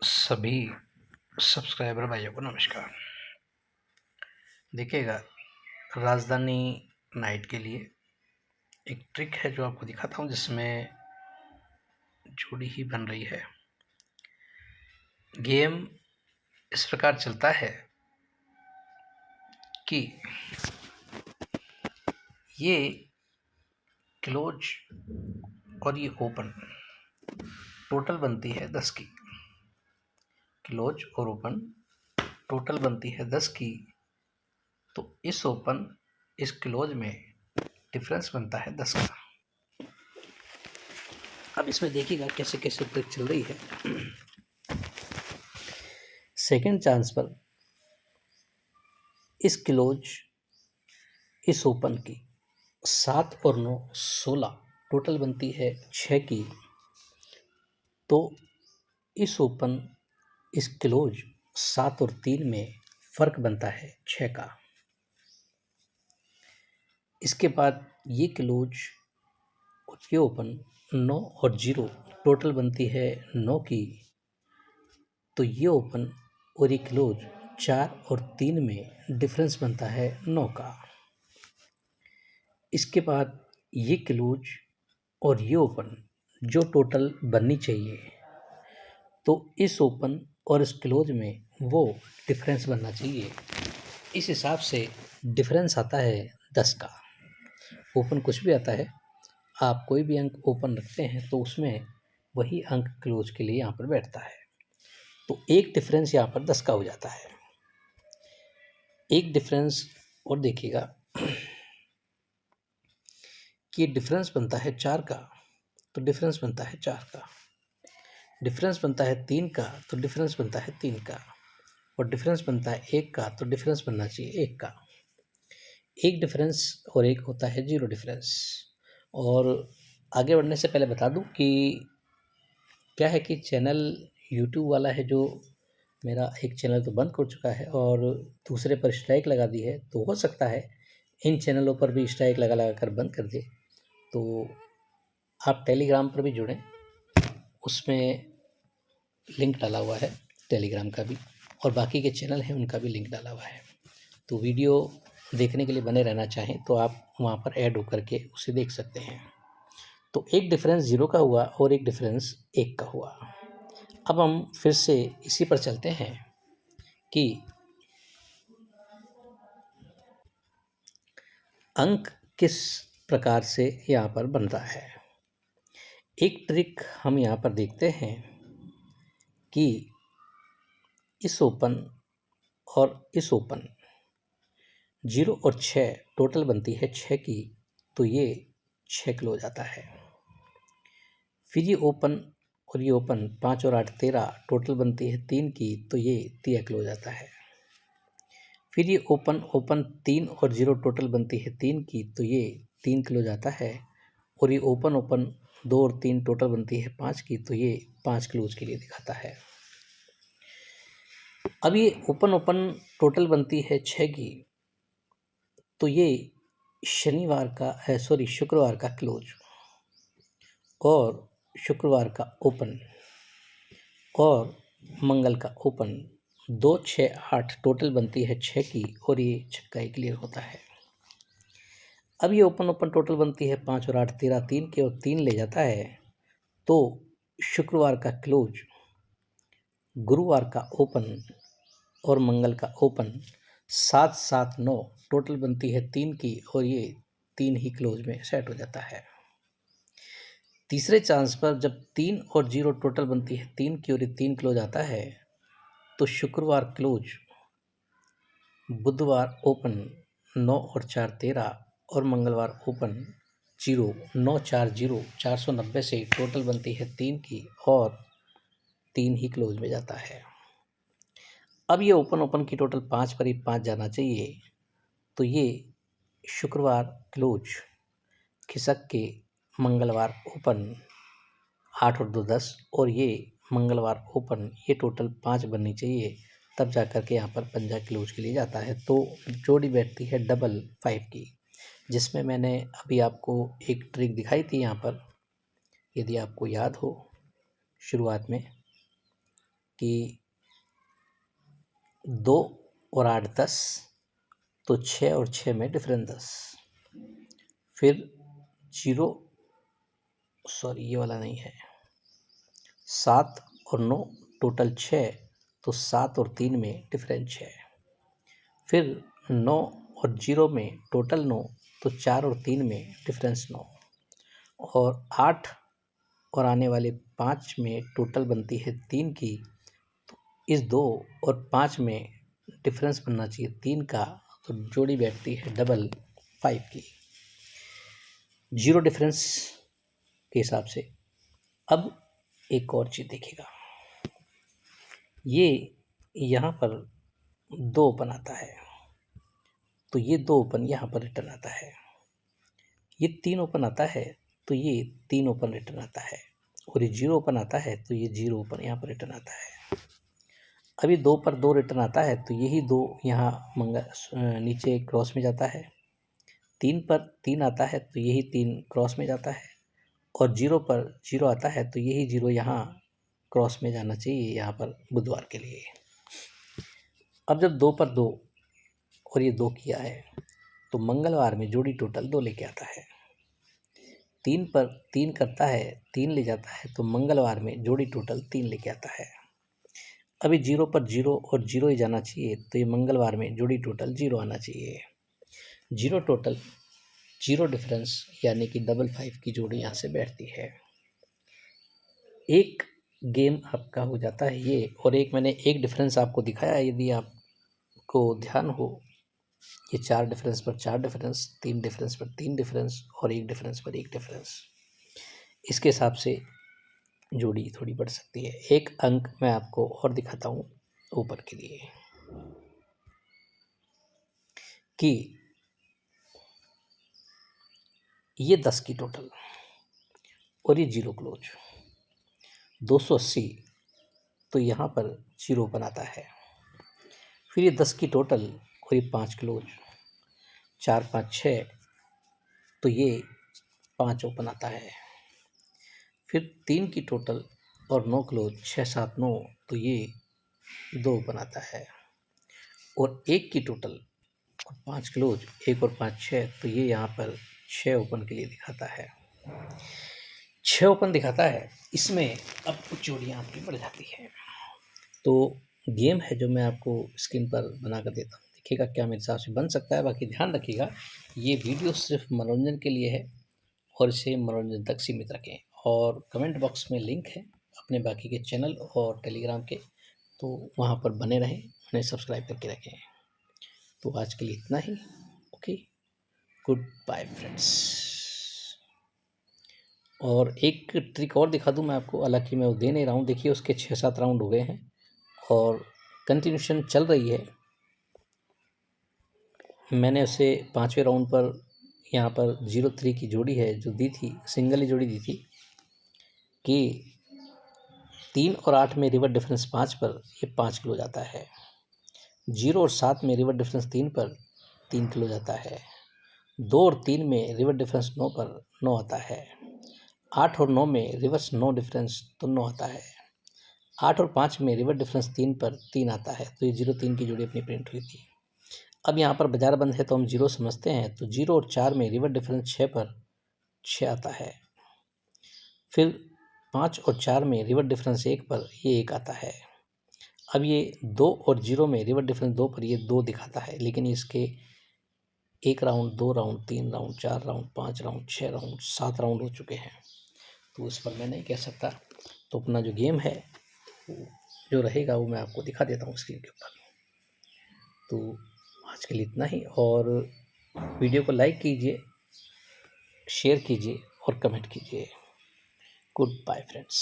सभी सब्सक्राइबर भाइयों को नमस्कार। देखिएगा, राजधानी नाइट के लिए एक ट्रिक है जो आपको दिखाता हूँ, जिसमें जोड़ी ही बन रही है। गेम इस प्रकार चलता है कि ये क्लोज और ये ओपन टोटल बनती है 10 की। क्लोज और ओपन टोटल बनती है 10 की, तो इस ओपन इस क्लोज में डिफरेंस बनता है 10 का। अब इसमें देखिएगा कैसे कैसे ट्रिक चल रही है। सेकंड चांस पर इस क्लोज इस ओपन की 7 और 9 16 टोटल बनती है 6 की, तो इस ओपन इस क्लोज 7 और 3 में फर्क बनता है 6 का। इसके बाद ये क्लोज और ये ओपन 9 और 0 टोटल बनती है 9 की, तो ये ओपन और ये क्लोज 4 और 3 में डिफरेंस बनता है 9 का। इसके बाद ये क्लोज और ये ओपन जो टोटल बननी चाहिए, तो इस ओपन और इस क्लोज में वो डिफरेंस बनना चाहिए। इस हिसाब से डिफरेंस आता है 10 का। ओपन कुछ भी आता है, आप कोई भी अंक ओपन रखते हैं तो उसमें वही अंक क्लोज के लिए यहाँ पर बैठता है, तो एक डिफरेंस यहाँ पर 10 का हो जाता है। एक डिफरेंस और देखिएगा कि डिफरेंस बनता है 4 का, तो डिफरेंस बनता है 4 का। डिफरेंस बनता है 3 का, तो डिफरेंस बनता है 3 का। और डिफरेंस बनता है 1 का, तो डिफरेंस बनना चाहिए 1 का। एक डिफरेंस और एक होता है 0 डिफरेंस। और आगे बढ़ने से पहले बता दूं कि क्या है कि चैनल यूट्यूब वाला है जो मेरा एक चैनल तो बंद कर चुका है और दूसरे पर स्ट्राइक लगा दी है, तो हो सकता है इन चैनलों पर भी स्ट्राइक लगा लगा कर बंद कर दे। तो आप टेलीग्राम पर भी जुड़ें, उसमें लिंक डाला हुआ है टेलीग्राम का भी, और बाकी के चैनल हैं उनका भी लिंक डाला हुआ है। तो वीडियो देखने के लिए बने रहना चाहें तो आप वहाँ पर ऐड होकर के उसे देख सकते हैं। तो एक डिफरेंस 0 का हुआ और एक डिफरेंस 1 का हुआ। अब हम फिर से इसी पर चलते हैं कि अंक किस प्रकार से यहाँ पर बनता है। एक ट्रिक हम यहाँ पर देखते हैं कि इस ओपन और इस ओपन 0 और 6 टोटल बनती है 6 की, तो ये 6 किलो हो जाता है। फिर ये ओपन और ये ओपन 5 और 8 13 टोटल बनती है 3 की, तो ये 13 किलो हो जाता है। फिर ये ओपन ओपन 3 और 0 टोटल बनती है 3 की, तो ये 3 किलो जाता है। और ये ओपन ओपन 2 और 3 टोटल बनती है 5 की, तो ये 5 किलोज के लिए दिखाता है। अब ये ओपन ओपन टोटल बनती है 6 की, तो ये शनिवार का शुक्रवार का क्लोज और शुक्रवार का ओपन और मंगल का ओपन 2 6 8 टोटल बनती है 6 की, और ये छक्का ही क्लियर होता है। अब ये ओपन ओपन टोटल बनती है 5 और 8 13 3 के, और 3 ले जाता है, तो शुक्रवार का क्लोज, गुरुवार का ओपन और मंगल का ओपन 7 7 9 टोटल बनती है 3 की, और ये 3 ही क्लोज में सेट हो जाता है। तीसरे चांस पर जब 3 और 0 टोटल बनती है 3 की और ये 3 क्लोज आता है, तो शुक्रवार क्लोज, बुधवार ओपन 9 और 4 13 और मंगलवार ओपन 0 9 4 0 490 से टोटल बनती है 3 की, और 3 ही क्लोज में जाता है। अब ये ओपन ओपन की टोटल 5 पर ही 5 जाना चाहिए, तो ये शुक्रवार क्लोज खिसक के मंगलवार ओपन 8 और 2 10, और ये मंगलवार ओपन ये टोटल 5 बननी चाहिए, तब जा कर के यहाँ पर पंजा क्लोज के लिए जाता है। तो जोड़ी बैठती है डबल 5 की, जिसमें मैंने अभी आपको एक ट्रिक दिखाई थी यहाँ पर, यदि आपको याद हो शुरुआत में, कि 2 और 8 10, तो 6 और 6 में डिफरेंस 10। फिर 0, सॉरी ये वाला नहीं है, 7 और 9 टोटल 6, तो 7 और 3 में डिफरेंस 6। फिर 9 और 0 में टोटल 9, तो 4 और 3 में डिफरेंस 9। और 8 और आने वाले 5 में टोटल बनती है 3 की, तो इस 2 और 5 में डिफरेंस बनना चाहिए 3 का, तो जोड़ी बैठती है डबल 5 की। जीरो डिफरेंस के हिसाब से। अब एक और चीज़ देखिएगा, ये यहाँ पर 2 ओपन आता है, तो ये 2 ओपन यहाँ पर रिटर्न आता है। ये 3 ओपन आता है, तो ये 3 ओपन रिटर्न आता है। और ये 0 ओपन आता है, तो ये 0 ओपन यहाँ पर रिटर्न आता है। अभी 2 पर 2 रिटर्न आता है, तो यही 2 यहाँ नीचे क्रॉस में जाता है। 3 पर 3 आता है, तो यही 3 क्रॉस में जाता है। और 0 पर 0 आता है, तो यही 0 यहाँ क्रॉस में जाना चाहिए यहाँ पर बुधवार के लिए। अब जब 2 पर 2 और ये 2 किया है, तो मंगलवार में जोड़ी टोटल 2 लेके आता है। 3 पर 3 करता है, 3 ले जाता है, तो मंगलवार में जोड़ी टोटल 3 लेके आता है। अभी 0 पर 0 और 0 ही जाना चाहिए, तो ये मंगलवार में जोड़ी टोटल 0 आना चाहिए। 0 टोटल 0 डिफरेंस, यानी कि डबल 5 की जोड़ी यहाँ से बैठती है। एक गेम आपका हो जाता है ये, और एक मैंने एक डिफरेंस आपको दिखाया, यदि आपको ध्यान हो, ये 4 डिफरेंस पर 4 डिफरेंस, 3 डिफरेंस पर 3 डिफरेंस और 1 डिफरेंस पर 1 डिफरेंस। इसके हिसाब से जोड़ी थोड़ी बढ़ सकती है। एक अंक मैं आपको और दिखाता हूँ ऊपर के लिए, कि ये 10 की टोटल और ये 0 क्लोज 280, तो यहाँ पर 0 ओपन आता है। फिर ये 10 की टोटल और ये 5 क्लोज 4 5 6, तो ये 5 ओपन आता है। फिर 3 की टोटल और 9 क्लोज 6 7 9, तो ये 2 ओपन आता है। और 1 की टोटल और 5 क्लोज 1 और 5 6, तो ये यहाँ पर 6 ओपन के लिए दिखाता है। 6 ओपन दिखाता है। इसमें अब कुछ जोड़ियाँ आपकी बढ़ जाती है। तो गेम है जो मैं आपको स्क्रीन पर बना कर देता हूँ, देखिएगा क्या मेरे हिसाब से बन सकता है। बाकी ध्यान रखिएगा, ये वीडियो सिर्फ मनोरंजन के लिए है और इसे मनोरंजन तक सीमित रखें। और कमेंट बॉक्स में लिंक है अपने बाकी के चैनल और टेलीग्राम के, तो वहाँ पर बने रहें, उन्हें सब्सक्राइब करके रखें। तो आज के लिए इतना ही। Okay, good bye friends. और एक ट्रिक और दिखा दूं मैं आपको, हालांकि मैं वो दे नहीं रहा हूँ। देखिए उसके 6-7 राउंड हो गए हैं और कंटिन्यूशन चल रही है। मैंने उसे 5वें राउंड पर यहाँ पर 0-3 की जोड़ी है जो दी थी, सिंगल ही जोड़ी दी थी, कि 3 और 8 में रिवर डिफरेंस 5 पर ये 5 किलो जाता है। 0 और 7 में रिवर डिफरेंस 3 पर 3 किलो जाता है। 2 और 3 में रिवर डिफरेंस 9 पर 9 आता है। 8 और 9 में रिवर्स 9 डिफरेंस तो 9 आता है। 8 और 5 में रिवर डिफरेंस 3 पर 3 आता है। तो ये 0-3 की जोड़ी अपनी प्रिंट हुई थी। अब यहाँ पर बाजार बंद है तो हम 0 समझते हैं, तो 0 और 4 में रिवर डिफरेंस 6 पर 6 आता है। फिर 5 और 4 में रिवर डिफरेंस 1 पर ये 1 आता है। अब ये 2 और 0 में रिवर डिफरेंस 2 पर ये 2 दिखाता है, लेकिन इसके 1 round 2 round 3 round 4 round 5 round 6 round 7 round हो चुके हैं, तो इस पर मैं नहीं कह सकता। तो अपना जो गेम है जो रहेगा वो मैं आपको दिखा देता हूँ स्क्रीन के ऊपर। तो आज के लिए इतना ही, और वीडियो को लाइक कीजिए, शेयर कीजिए और कमेंट कीजिए। Good bye friends.